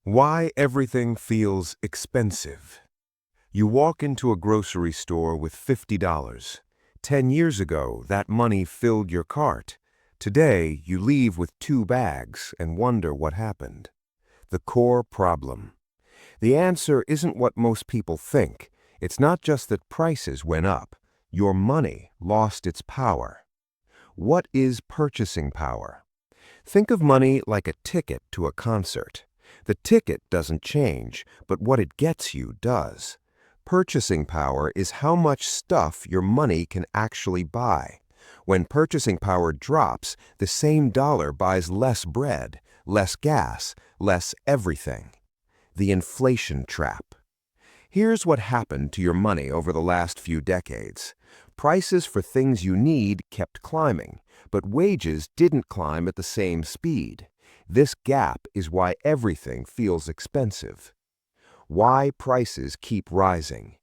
Why everything feels expensive. You walk into a grocery store with $50. 10 years ago, that money filled your cart. Today, you leave with 2 bags and wonder what happened. The core problem. The answer isn't what most people think. It's not just that prices went up. Your money lost its power. What is purchasing power? Think of money like a ticket to a concert. The ticket doesn't change, but what it gets you does. Purchasing power is how much stuff your money can actually buy. When purchasing power drops, the same dollar buys less bread, less gas, less everything. The inflation trap. Here's what happened to your money over the last few decades. Prices for things you need kept climbing, but wages didn't climb at the same speed. This gap is why everything feels expensive. Why prices keep rising.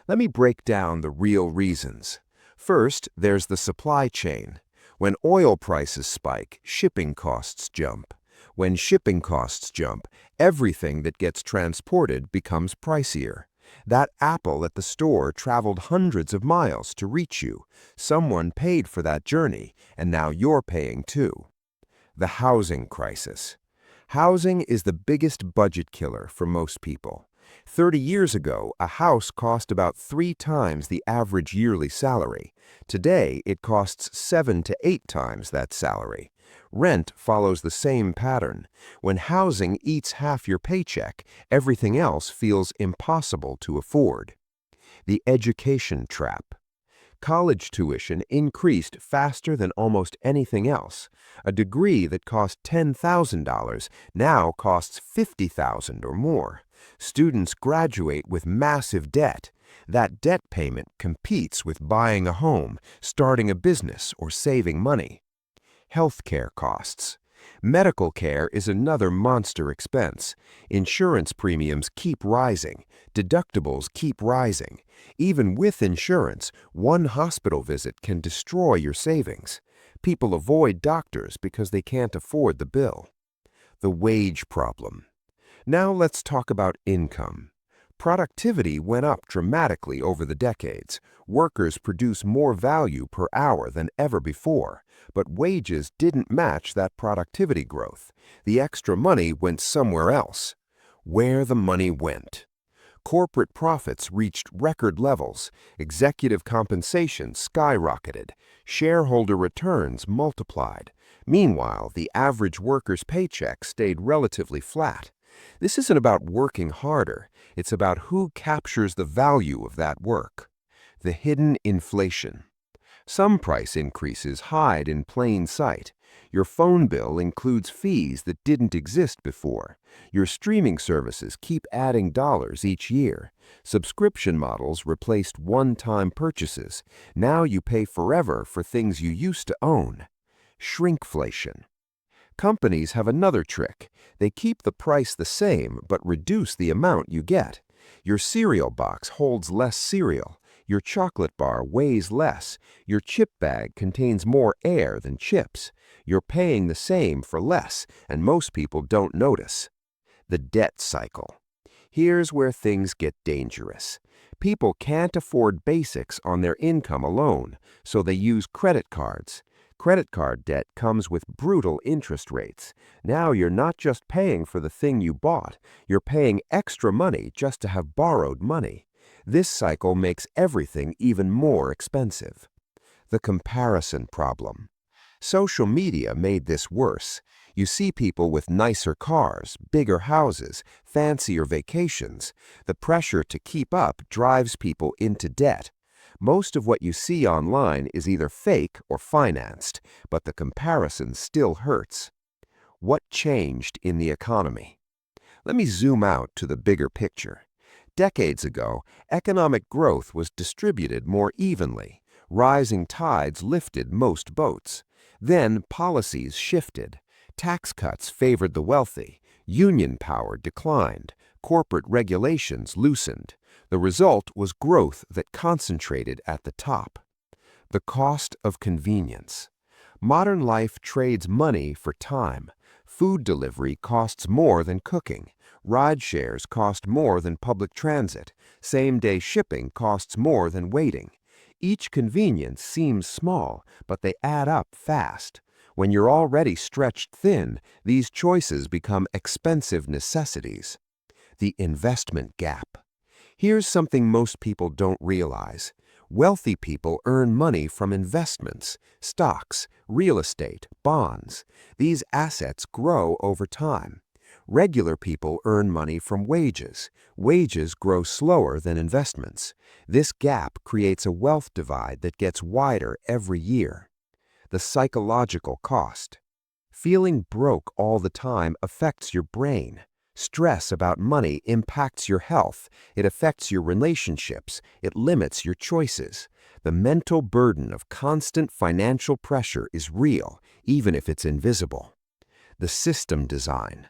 Let me break down the real reasons. First, there's the supply chain. When oil prices spike, shipping costs jump. When shipping costs jump, everything that gets transported becomes pricier. That apple at the store traveled hundreds of miles to reach you. Someone paid for that journey, and now you're paying too. The housing crisis. Housing is the biggest budget killer for most people. 30 years ago, a house cost about 3 times the average yearly salary. Today, it costs 7 to 8 times that salary. Rent follows the same pattern. When housing eats half your paycheck, everything else feels impossible to afford. The education trap. College tuition increased faster than almost anything else. A degree that cost $10,000 now costs $50,000 or more. Students graduate with massive debt. That debt payment competes with buying a home, starting a business, or saving money. Healthcare costs. Medical care is another monster expense. Insurance premiums keep rising. Deductibles keep rising. Even with insurance, one hospital visit can destroy your savings. People avoid doctors because they can't afford the bill. The wage problem. Now let's talk about income. Productivity went up dramatically over the decades. Workers produce more value per hour than ever before, but wages didn't match that productivity growth. The extra money went somewhere else. Where the money went. Corporate profits reached record levels. Executive compensation skyrocketed. Shareholder returns multiplied. Meanwhile, the average worker's paycheck stayed relatively flat. This isn't about working harder. It's about who captures the value of that work. The hidden inflation. Some price increases hide in plain sight. Your phone bill includes fees that didn't exist before. Your streaming services keep adding dollars each year. Subscription models replaced one-time purchases. Now you pay forever for things you used to own. Shrinkflation. Companies have another trick. They keep the price the same but reduce the amount you get. Your cereal box holds less cereal. Your chocolate bar weighs less. Your chip bag contains more air than chips. You're paying the same for less, and most people don't notice. The debt cycle. Here's where things get dangerous. People can't afford basics on their income alone, so they use credit cards. Credit card debt comes with brutal interest rates. Now you're not just paying for the thing you bought, you're paying extra money just to have borrowed money. This cycle makes everything even more expensive. The comparison problem. Social media made this worse. You see people with nicer cars, bigger houses, fancier vacations. The pressure to keep up drives people into debt. Most of what you see online is either fake or financed, but the comparison still hurts. What changed in the economy? Let me zoom out to the bigger picture. Decades ago, economic growth was distributed more evenly. Rising tides lifted most boats. Then policies shifted. Tax cuts favored the wealthy. Union power declined. Corporate regulations loosened. The result was growth that concentrated at the top. The cost of convenience. Modern life trades money for time. Food delivery costs more than cooking. Ride shares cost more than public transit. Same-day shipping costs more than waiting. Each convenience seems small, but they add up fast. When you're already stretched thin, these choices become expensive necessities. The investment gap. Here's something most people don't realize. Wealthy people earn money from investments, stocks, real estate, bonds. These assets grow over time. Regular people earn money from wages. Wages grow slower than investments. This gap creates a wealth divide that gets wider every year. The psychological cost. Feeling broke all the time affects your brain. Stress about money impacts your health. It affects your relationships. It limits your choices. The mental burden of constant financial pressure is real, even if it's invisible. The system design.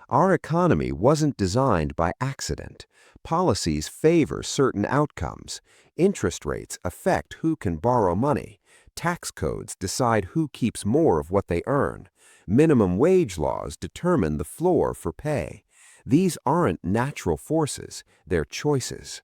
Our economy wasn't designed by accident. Policies favor certain outcomes. Interest rates affect who can borrow money. Tax codes decide who keeps more of what they earn. Minimum wage laws determine the floor for pay. These aren't natural forces, they're choices.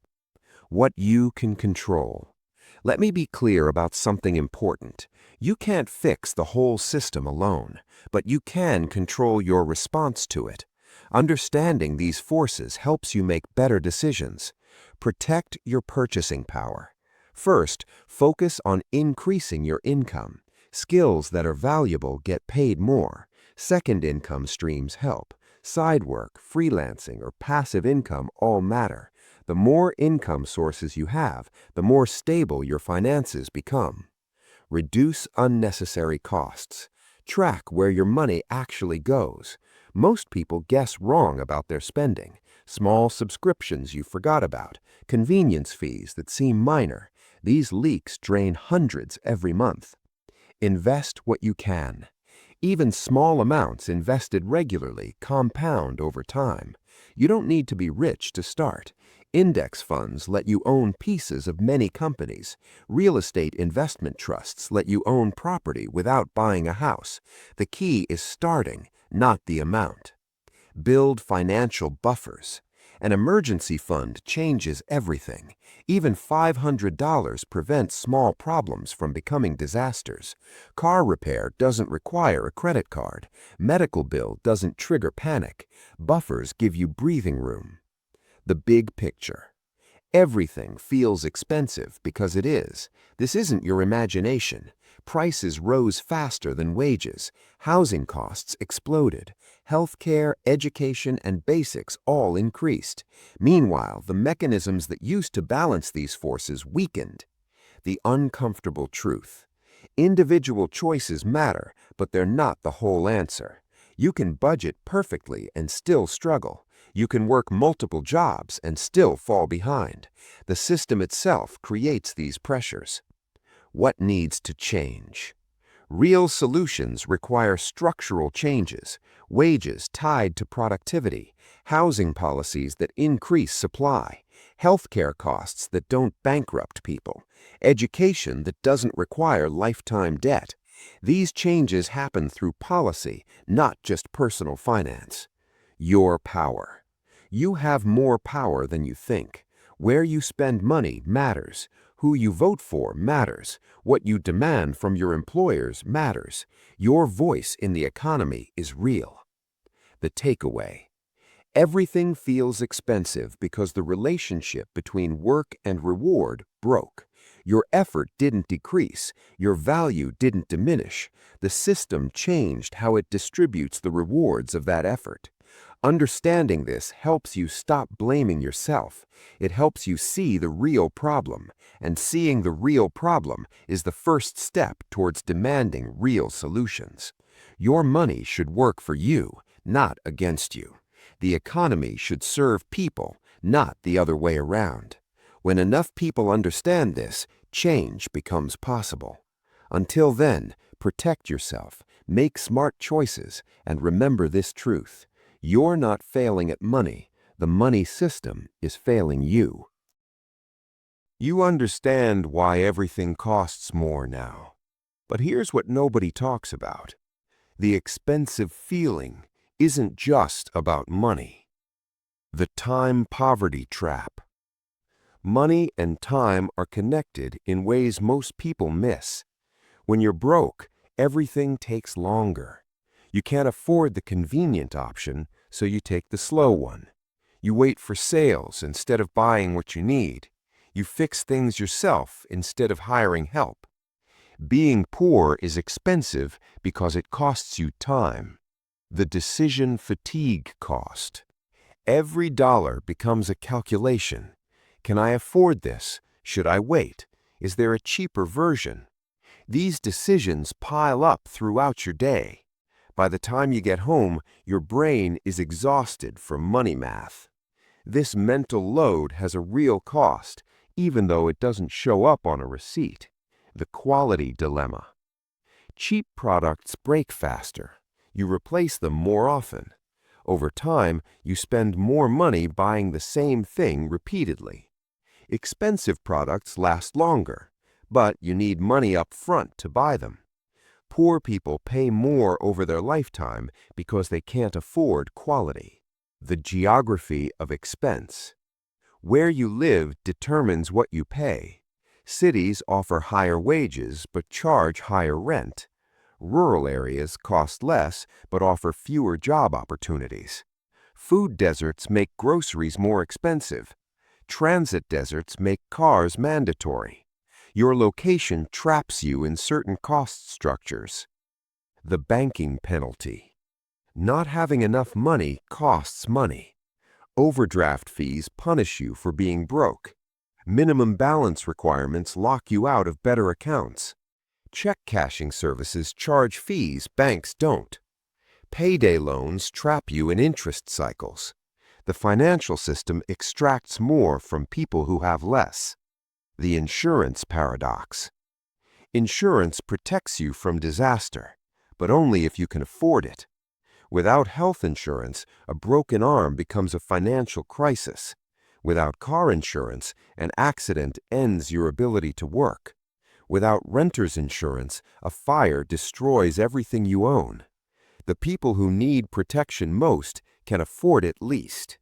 What you can control. Let me be clear about something important. You can't fix the whole system alone, but you can control your response to it. Understanding these forces helps you make better decisions. Protect your purchasing power. First, focus on increasing your income. Skills that are valuable get paid more. Second income streams help. Side work, freelancing, or passive income all matter. The more income sources you have, the more stable your finances become. Reduce unnecessary costs. Track where your money actually goes. Most people guess wrong about their spending. Small subscriptions you forgot about, convenience fees that seem minor. These leaks drain hundreds every month. Invest what you can. Even small amounts invested regularly compound over time. You don't need to be rich to start. Index funds let you own pieces of many companies. Real estate investment trusts let you own property without buying a house. The key is starting, not the amount. Build financial buffers. An emergency fund changes everything. Even $500 prevents small problems from becoming disasters. Car repair doesn't require a credit card. Medical bill doesn't trigger panic. Buffers give you breathing room. The big picture. Everything feels expensive because it is. This isn't your imagination. Prices rose faster than wages. Housing costs exploded. Healthcare, education, and basics all increased. Meanwhile, the mechanisms that used to balance these forces weakened. The uncomfortable truth. Individual choices matter, but they're not the whole answer. You can budget perfectly and still struggle. You can work multiple jobs and still fall behind. The system itself creates these pressures. What needs to change? Real solutions require structural changes, wages tied to productivity, housing policies that increase supply, healthcare costs that don't bankrupt people, education that doesn't require lifetime debt. These changes happen through policy, not just personal finance. Your power. You have more power than you think. Where you spend money matters. Who you vote for matters. What you demand from your employers matters. Your voice in the economy is real. The takeaway. Everything feels expensive because the relationship between work and reward broke. Your effort didn't decrease. Your value didn't diminish. The system changed how it distributes the rewards of that effort. Understanding this helps you stop blaming yourself. It helps you see the real problem, and seeing the real problem is the first step towards demanding real solutions. Your money should work for you, not against you. The economy should serve people, not the other way around. When enough people understand this, change becomes possible. Until then, protect yourself, make smart choices, and remember this truth. You're not failing at money. The money system is failing you. You understand why everything costs more now. But here's what nobody talks about. The expensive feeling isn't just about money. The time poverty trap. Money and time are connected in ways most people miss. When you're broke, everything takes longer. You can't afford the convenient option, so you take the slow one. You wait for sales instead of buying what you need. You fix things yourself instead of hiring help. Being poor is expensive because it costs you time. The decision fatigue cost. Every dollar becomes a calculation. Can I afford this? Should I wait? Is there a cheaper version? These decisions pile up throughout your day. By the time you get home, your brain is exhausted from money math. This mental load has a real cost, even though it doesn't show up on a receipt. The quality dilemma. Cheap products break faster. You replace them more often. Over time, you spend more money buying the same thing repeatedly. Expensive products last longer, but you need money up front to buy them. Poor people pay more over their lifetime because they can't afford quality. The geography of expense. Where you live determines what you pay. Cities offer higher wages but charge higher rent. Rural areas cost less but offer fewer job opportunities. Food deserts make groceries more expensive. Transit deserts make cars mandatory. Your location traps you in certain cost structures. The banking penalty. Not having enough money costs money. Overdraft fees punish you for being broke. Minimum balance requirements lock you out of better accounts. Check cashing services charge fees banks don't. Payday loans trap you in interest cycles. The financial system extracts more from people who have less. The insurance paradox. Insurance protects you from disaster, but only if you can afford it. Without health insurance, a broken arm becomes a financial crisis. Without car insurance, an accident ends your ability to work. Without renter's insurance, a fire destroys everything you own. The people who need protection most can afford it least.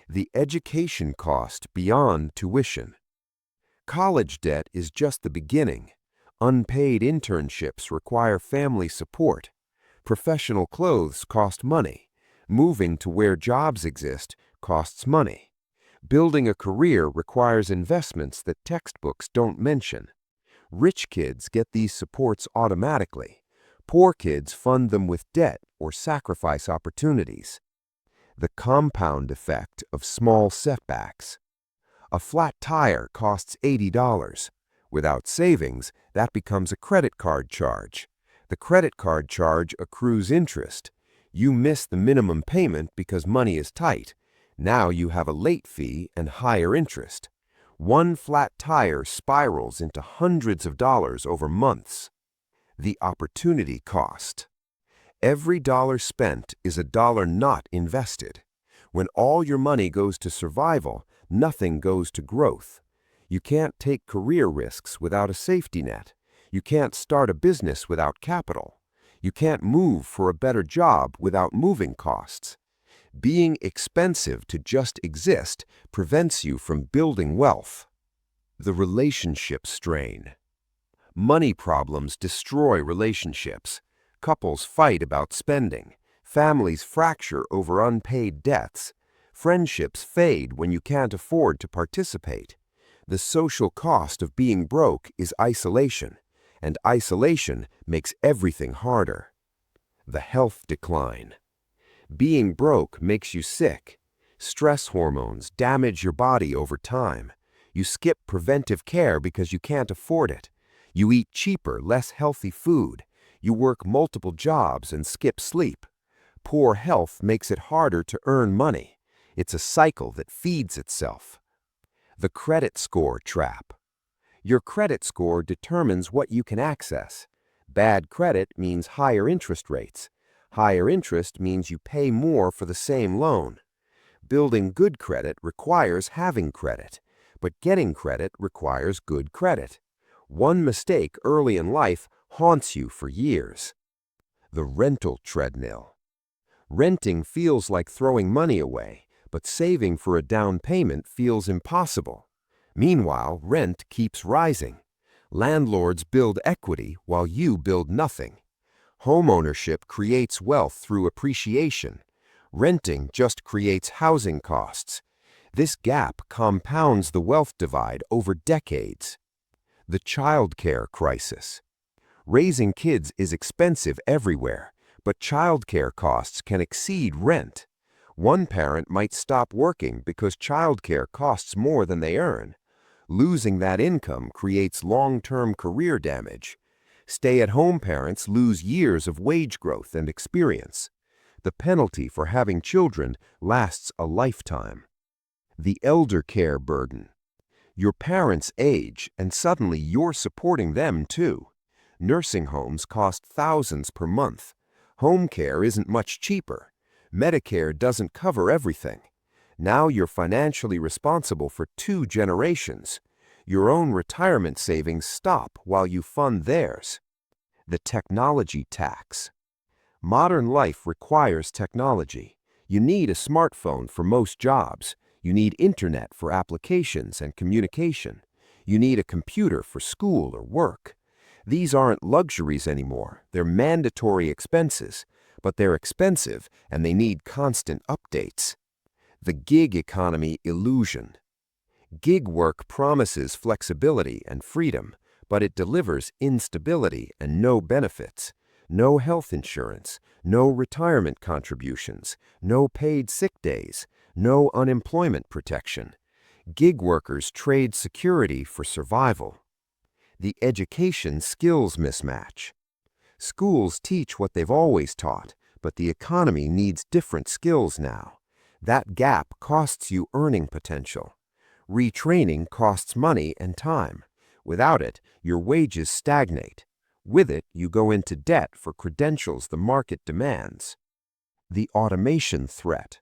The education cost beyond tuition. College debt is just the beginning. Unpaid internships require family support. Professional clothes cost money. Moving to where jobs exist costs money. Building a career requires investments that textbooks don't mention. Rich kids get these supports automatically. Poor kids fund them with debt or sacrifice opportunities. The compound effect of small setbacks. A flat tire costs $80. Without savings, that becomes a credit card charge. The credit card charge accrues interest. You miss the minimum payment because money is tight. Now you have a late fee and higher interest. One flat tire spirals into hundreds of dollars over months. The opportunity cost. Every dollar spent is a dollar not invested. When all your money goes to survival, nothing goes to growth. You can't take career risks without a safety net. You can't start a business without capital. You can't move for a better job without moving costs. Being expensive to just exist prevents you from building wealth. The relationship strain. Money problems destroy relationships. Couples fight about spending. Families fracture over unpaid debts. Friendships fade when you can't afford to participate. The social cost of being broke is isolation, and isolation makes everything harder. The health decline. Being broke makes you sick. Stress hormones damage your body over time. You skip preventive care because you can't afford it. You eat cheaper, less healthy food. You work multiple jobs and skip sleep. Poor health makes it harder to earn money. It's a cycle that feeds itself. The credit score trap. Your credit score determines what you can access. Bad credit means higher interest rates. Higher interest means you pay more for the same loan. Building good credit requires having credit, but getting credit requires good credit. One mistake early in life haunts you for years. The rental treadmill. Renting feels like throwing money away, but saving for a down payment feels impossible. Meanwhile, rent keeps rising. Landlords build equity while you build nothing. Homeownership creates wealth through appreciation. Renting just creates housing costs. This gap compounds the wealth divide over decades. The childcare crisis. Raising kids is expensive everywhere, but childcare costs can exceed rent. One parent might stop working because childcare costs more than they earn. Losing that income creates long-term career damage. Stay-at-home parents lose years of wage growth and experience. The penalty for having children lasts a lifetime. The elder care burden. Your parents age, and suddenly you're supporting them too. Nursing homes cost thousands per month. Home care isn't much cheaper. Medicare doesn't cover everything. Now you're financially responsible for 2 generations. Your own retirement savings stop while you fund theirs. The technology tax. Modern life requires technology. You need a smartphone for most jobs. You need internet for applications and communication. You need a computer for school or work. These aren't luxuries anymore. They're mandatory expenses, but they're expensive and they need constant updates. The gig economy illusion. Gig work promises flexibility and freedom, but it delivers instability and no benefits. No health insurance, no retirement contributions, no paid sick days, no unemployment protection. Gig workers trade security for survival. The education skills mismatch. Schools teach what they've always taught, but the economy needs different skills now. That gap costs you earning potential. Retraining costs money and time. Without it, your wages stagnate. With it, you go into debt for credentials the market demands. The automation threat.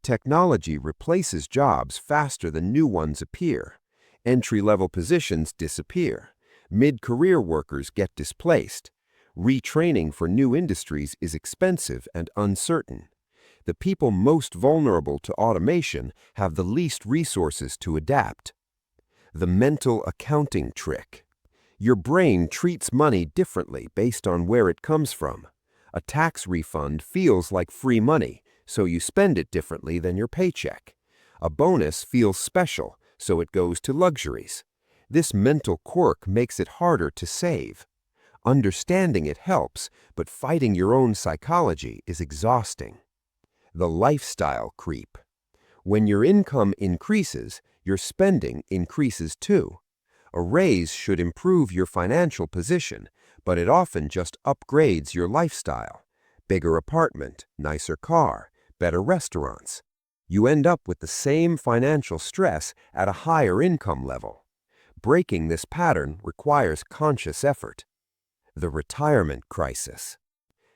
Technology replaces jobs faster than new ones appear. Entry-level positions disappear. Mid-career workers get displaced. Retraining for new industries is expensive and uncertain. The people most vulnerable to automation have the least resources to adapt. The mental accounting trick. Your brain treats money differently based on where it comes from. A tax refund feels like free money, so you spend it differently than your paycheck. A bonus feels special, so it goes to luxuries. This mental quirk makes it harder to save. Understanding it helps, but fighting your own psychology is exhausting. The lifestyle creep. When your income increases, your spending increases too. A raise should improve your financial position, but it often just upgrades your lifestyle. Bigger apartment, nicer car, better restaurants. You end up with the same financial stress at a higher income level. Breaking this pattern requires conscious effort. The retirement crisis.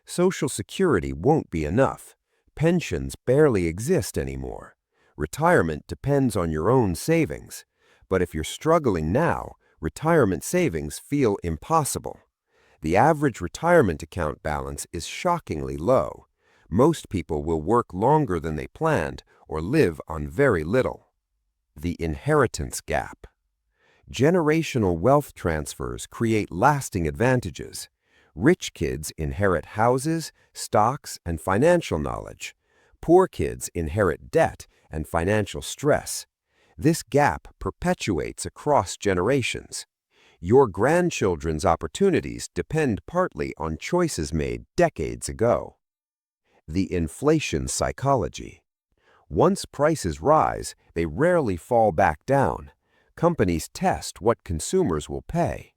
Social Security won't be enough. Pensions barely exist anymore. Retirement depends on your own savings. But if you're struggling now, retirement savings feel impossible. The average retirement account balance is shockingly low. Most people will work longer than they planned or live on very little. The inheritance gap. Generational wealth transfers create lasting advantages. Rich kids inherit houses, stocks, and financial knowledge. Poor kids inherit debt and financial stress. This gap perpetuates across generations. Your grandchildren's opportunities depend partly on choices made decades ago. The inflation psychology. Once prices rise, they rarely fall back down. Companies test what consumers will pay.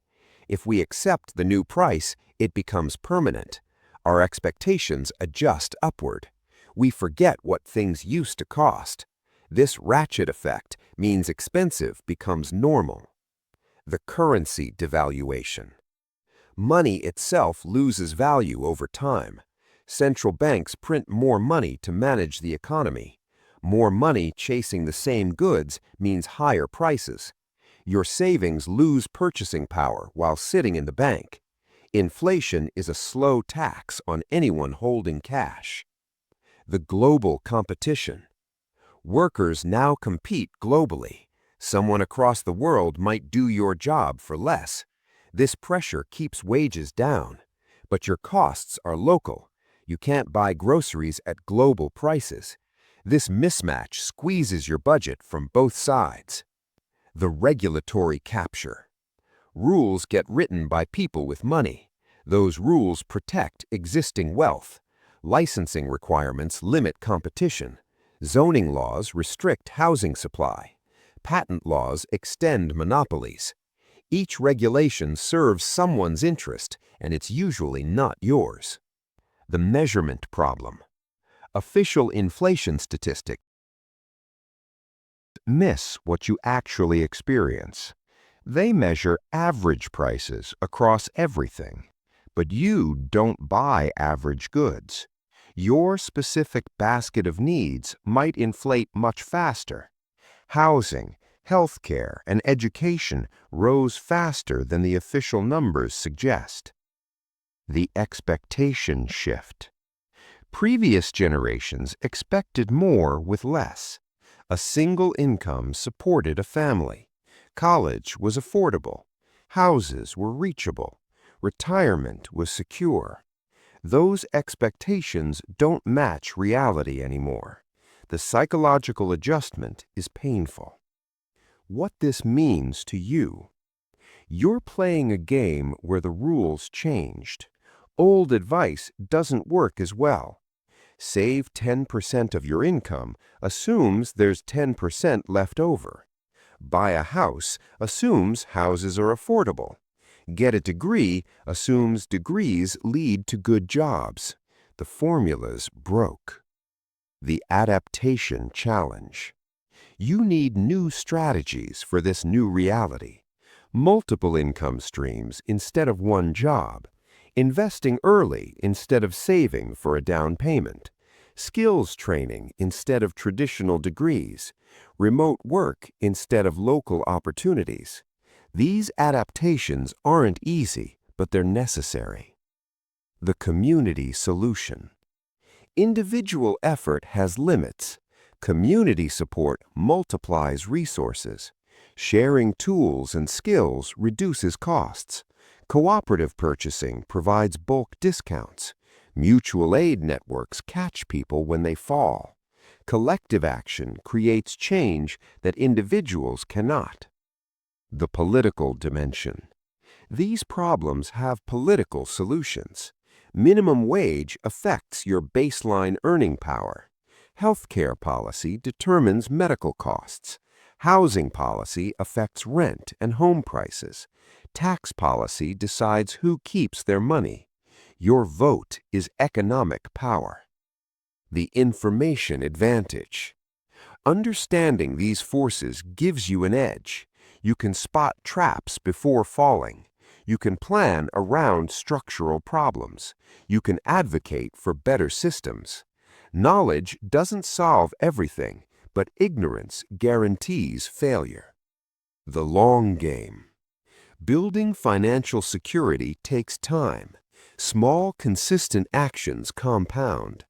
If we accept the new price, it becomes permanent. Our expectations adjust upward. We forget what things used to cost. This ratchet effect means expensive becomes normal. The currency devaluation. Money itself loses value over time. Central banks print more money to manage the economy. More money chasing the same goods means higher prices. Your savings lose purchasing power while sitting in the bank. Inflation is a slow tax on anyone holding cash. The global competition. Workers now compete globally. Someone across the world might do your job for less. This pressure keeps wages down. But your costs are local. You can't buy groceries at global prices. This mismatch squeezes your budget from both sides. The regulatory capture. Rules get written by people with money. Those rules protect existing wealth. Licensing requirements limit competition. Zoning laws restrict housing supply. Patent laws extend monopolies. Each regulation serves someone's interest, and it's usually not yours. The measurement problem. Official inflation statistics miss what you actually experience. They measure average prices across everything, but you don't buy average goods. Your specific basket of needs might inflate much faster. Housing, healthcare, and education rose faster than the official numbers suggest. The expectation shift. Previous generations expected more with less. A single income supported a family. College was affordable. Houses were reachable. Retirement was secure. Those expectations don't match reality anymore. The psychological adjustment is painful. What this means to you. You're playing a game where the rules changed. Old advice doesn't work as well. Save 10% of your income assumes there's 10% left over. Buy a house assumes houses are affordable. Get a degree assumes degrees lead to good jobs. The formula's broke. The adaptation challenge. You need new strategies for this new reality. Multiple income streams instead of one job. Investing early instead of saving for a down payment. Skills training instead of traditional degrees. Remote work instead of local opportunities. These adaptations aren't easy, but they're necessary. The community solution. Individual effort has limits. Community support multiplies resources. Sharing tools and skills reduces costs. Cooperative purchasing provides bulk discounts. Mutual aid networks catch people when they fall. Collective action creates change that individuals cannot. The political dimension. These problems have political solutions. Minimum wage affects your baseline earning power. Healthcare policy determines medical costs. Housing policy affects rent and home prices. Tax policy decides who keeps their money. Your vote is economic power. The information advantage. Understanding these forces gives you an edge. You can spot traps before falling. You can plan around structural problems. You can advocate for better systems. Knowledge doesn't solve everything, but ignorance guarantees failure. The long game. Building financial security takes time. Small, consistent actions compound.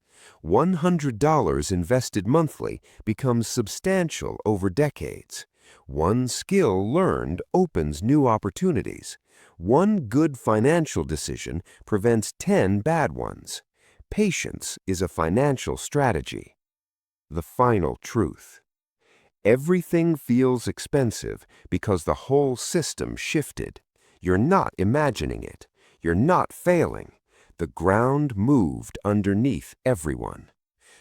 $100 invested monthly becomes substantial over decades. One skill learned opens new opportunities. One good financial decision prevents 10 bad ones. Patience is a financial strategy. The final truth. Everything feels expensive because the whole system shifted. You're not imagining it. You're not failing. The ground moved underneath everyone.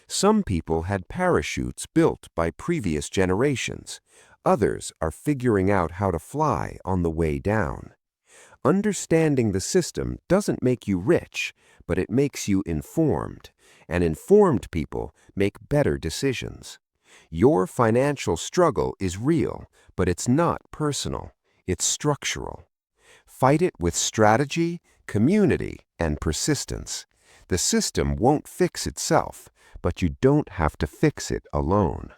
Some people had parachutes built by previous generations. Others are figuring out how to fly on the way down. Understanding the system doesn't make you rich, but it makes you informed, and informed people make better decisions. Your financial struggle is real, but it's not personal. It's structural. Fight it with strategy, community, and persistence. The system won't fix itself, but you don't have to fix it alone.